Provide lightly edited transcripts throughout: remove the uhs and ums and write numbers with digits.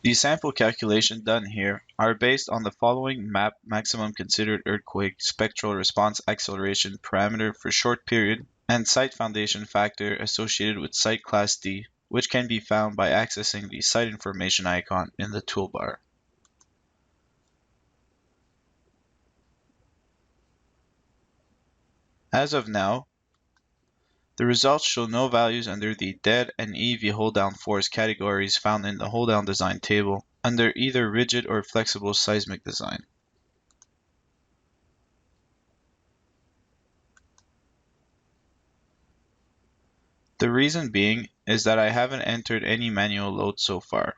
The sample calculations done here are based on the following maximum considered earthquake spectral response acceleration parameter for short period and site foundation factor associated with site class D, which can be found by accessing the site information icon in the toolbar. As of now, the results show no values under the dead and EV hold-down force categories found in the hold-down design table under either rigid or flexible seismic design. The reason being is that I haven't entered any manual load so far.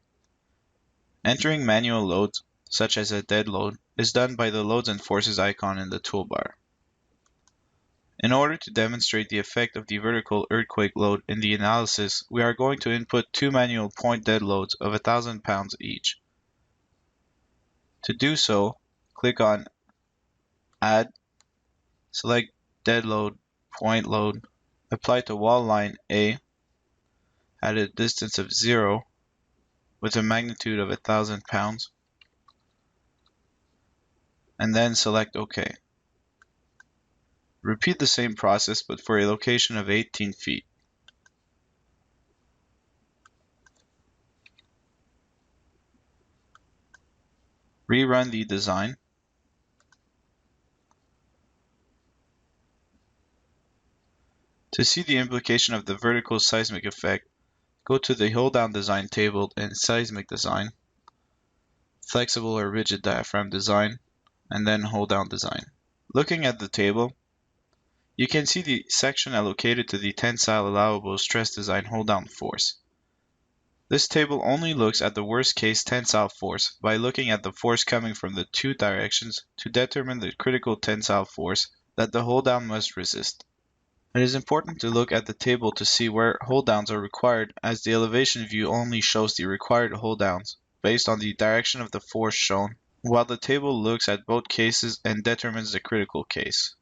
Entering manual loads, such as a dead load, is done by the Loads and Forces icon in the toolbar. In order to demonstrate the effect of the vertical earthquake load in the analysis, we are going to input two manual point dead loads of 1,000 pounds each. To do so, click on Add, select Dead Load, Point Load, apply to wall line A at a distance of 0 with a magnitude of 1,000 pounds, and then select OK. Repeat the same process but for a location of 18 feet. Rerun the design. To see the implication of the vertical seismic effect, go to the hold-down design table in Seismic Design, Flexible or Rigid Diaphragm Design, and then Hold-down Design. Looking at the table, you can see the section allocated to the Tensile Allowable Stress Design Hold-down Force. This table only looks at the worst-case tensile force by looking at the force coming from the two directions to determine the critical tensile force that the hold-down must resist. It is important to look at the table to see where hold-downs are required, as the elevation view only shows the required hold-downs based on the direction of the force shown, while the table looks at both cases and determines the critical case.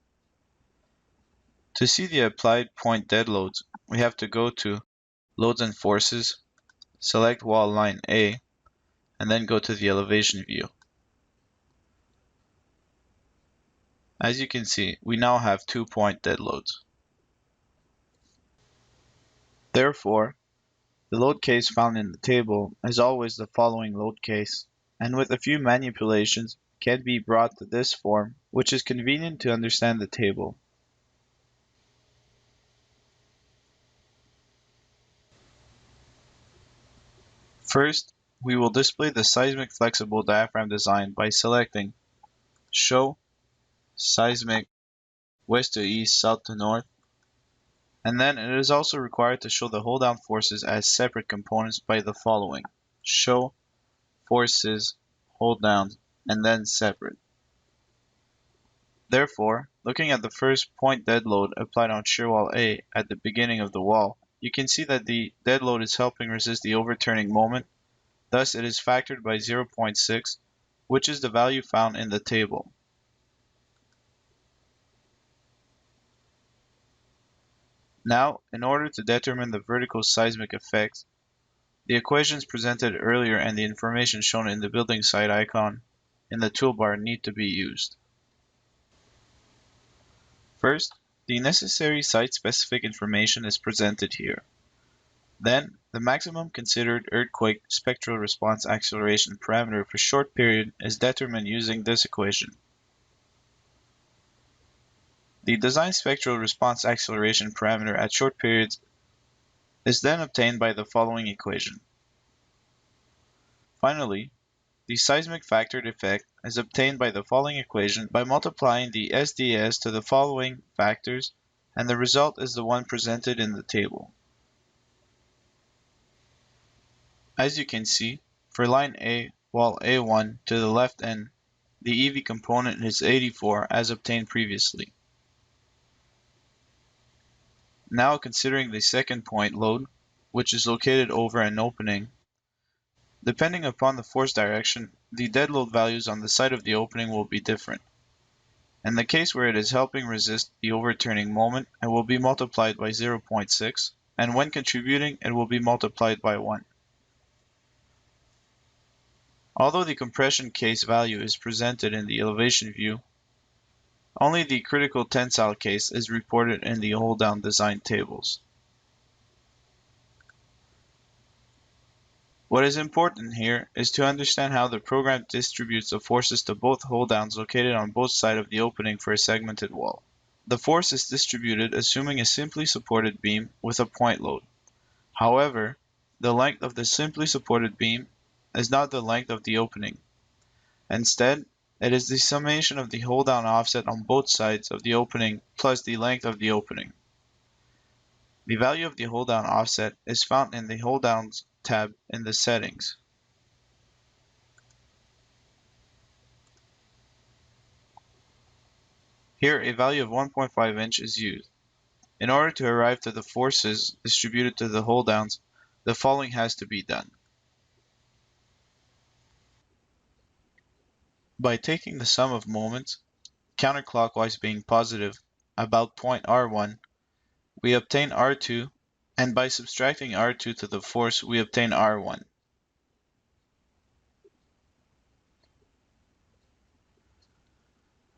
To see the applied point dead loads, we have to go to Loads and Forces, select wall line A, and then go to the elevation view. As you can see, we now have 2 point dead loads. Therefore, the load case found in the table is always the following load case, and with a few manipulations can be brought to this form, which is convenient to understand the table. First, we will display the seismic flexible diaphragm design by selecting Show, Seismic, West to East, South to North, and then it is also required to show the hold-down forces as separate components by the following: Show, Forces, Hold Down, and then Separate. Therefore, looking at the first point dead load applied on shear wall A at the beginning of the wall, you can see that the dead load is helping resist the overturning moment, thus it is factored by 0.6, which is the value found in the table. Now, in order to determine the vertical seismic effects, the equations presented earlier and the information shown in the building site icon in the toolbar need to be used. First, the necessary site-specific information is presented here. Then, the maximum considered earthquake spectral response acceleration parameter for short period is determined using this equation. The design spectral response acceleration parameter at short periods is then obtained by the following equation. Finally, the seismic factored effect is obtained by the following equation by multiplying the SDS to the following factors, and the result is the one presented in the table. As you can see, for line A, wall A1 to the left end, the EV component is 84 as obtained previously. Now considering the second point load, which is located over an opening, depending upon the force direction, the dead load values on the side of the opening will be different. In the case where it is helping resist the overturning moment, it will be multiplied by 0.6, and when contributing, it will be multiplied by 1. Although the compression case value is presented in the elevation view, only the critical tensile case is reported in the hold-down design tables. What is important here is to understand how the program distributes the forces to both hold-downs located on both sides of the opening for a segmented wall. The force is distributed assuming a simply supported beam with a point load. However, the length of the simply supported beam is not the length of the opening. Instead, it is the summation of the hold-down offset on both sides of the opening plus the length of the opening. The value of the hold-down offset is found in the hold-downs tab in the settings. Here, a value of 1.5 inch is used. In order to arrive to the forces distributed to the hold-downs, the following has to be done. By taking the sum of moments, counterclockwise being positive, about point R1, we obtain R2, and by subtracting R2 to the force, we obtain R1.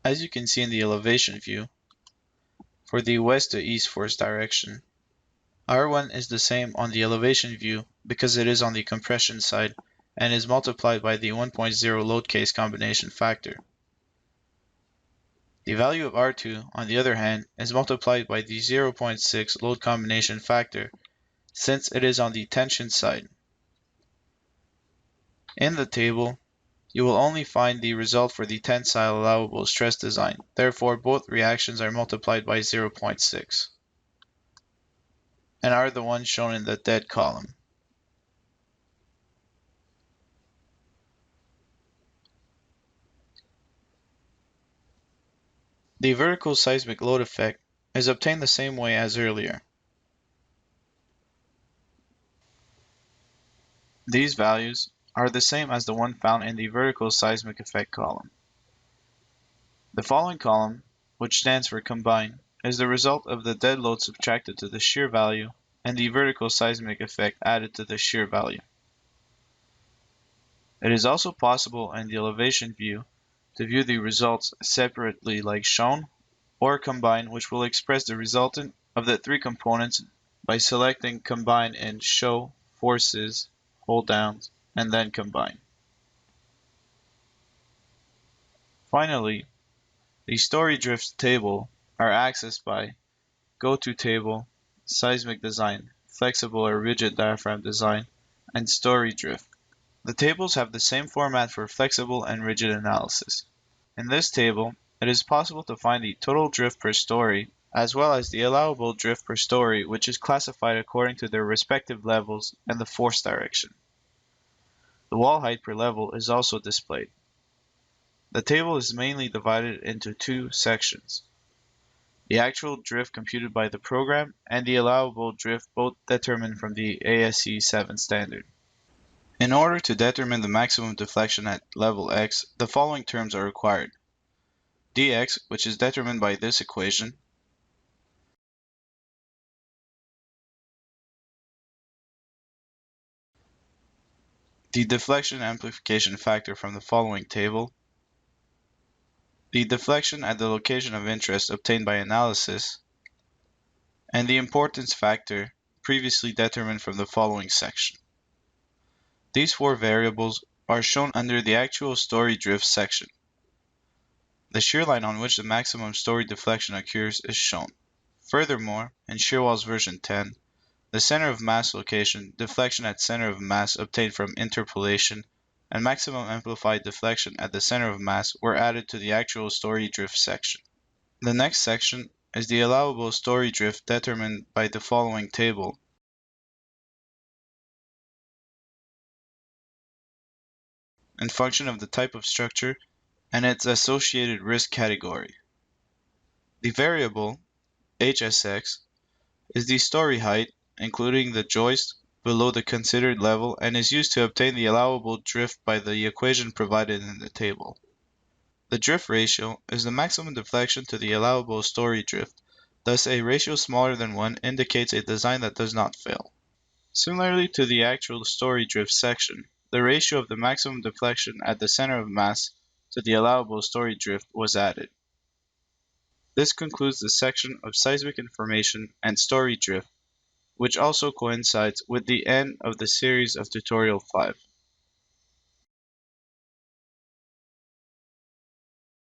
As you can see in the elevation view, for the west to east force direction, R1 is the same on the elevation view because it is on the compression side and is multiplied by the 1.0 load case combination factor. The value of R2, on the other hand, is multiplied by the 0.6 load combination factor since it is on the tension side. In the table, you will only find the result for the tensile allowable stress design. Therefore, both reactions are multiplied by 0.6 and are the ones shown in the dead column. The vertical seismic load effect is obtained the same way as earlier. These values are the same as the one found in the vertical seismic effect column. The following column, which stands for combine, is the result of the dead load subtracted to the shear value and the vertical seismic effect added to the shear value. It is also possible in the elevation view to view the results separately like shown, or combine, which will express the resultant of the three components by selecting combine in show, forces, hold downs, and then combine. Finally, the story drifts table are accessed by go to table, seismic design, flexible or rigid diaphragm design, and story drift. The tables have the same format for flexible and rigid analysis. In this table, it is possible to find the total drift per story, as well as the allowable drift per story, which is classified according to their respective levels and the force direction. The wall height per level is also displayed. The table is mainly divided into two sections. The actual drift computed by the program and the allowable drift both determined from the ASE 7 standard. In order to determine the maximum deflection at level x, the following terms are required. dx, which is determined by this equation, the deflection amplification factor from the following table, the deflection at the location of interest obtained by analysis, and the importance factor previously determined from the following section. These four variables are shown under the actual story drift section. The shear line on which the maximum story deflection occurs is shown. Furthermore, in Shearwalls version 10, the center of mass location, deflection at center of mass obtained from interpolation, and maximum amplified deflection at the center of mass were added to the actual story drift section. The next section is the allowable story drift determined by the following table. In function of the type of structure and its associated risk category. The variable, HSX, is the story height, including the joist, below the considered level and is used to obtain the allowable drift by the equation provided in the table. The drift ratio is the maximum deflection to the allowable story drift, thus a ratio smaller than 1 indicates a design that does not fail. Similarly to the actual story drift section, the ratio of the maximum deflection at the center of mass to the allowable story drift was added. This concludes the section of seismic information and story drift, which also coincides with the end of the series of Tutorial 5.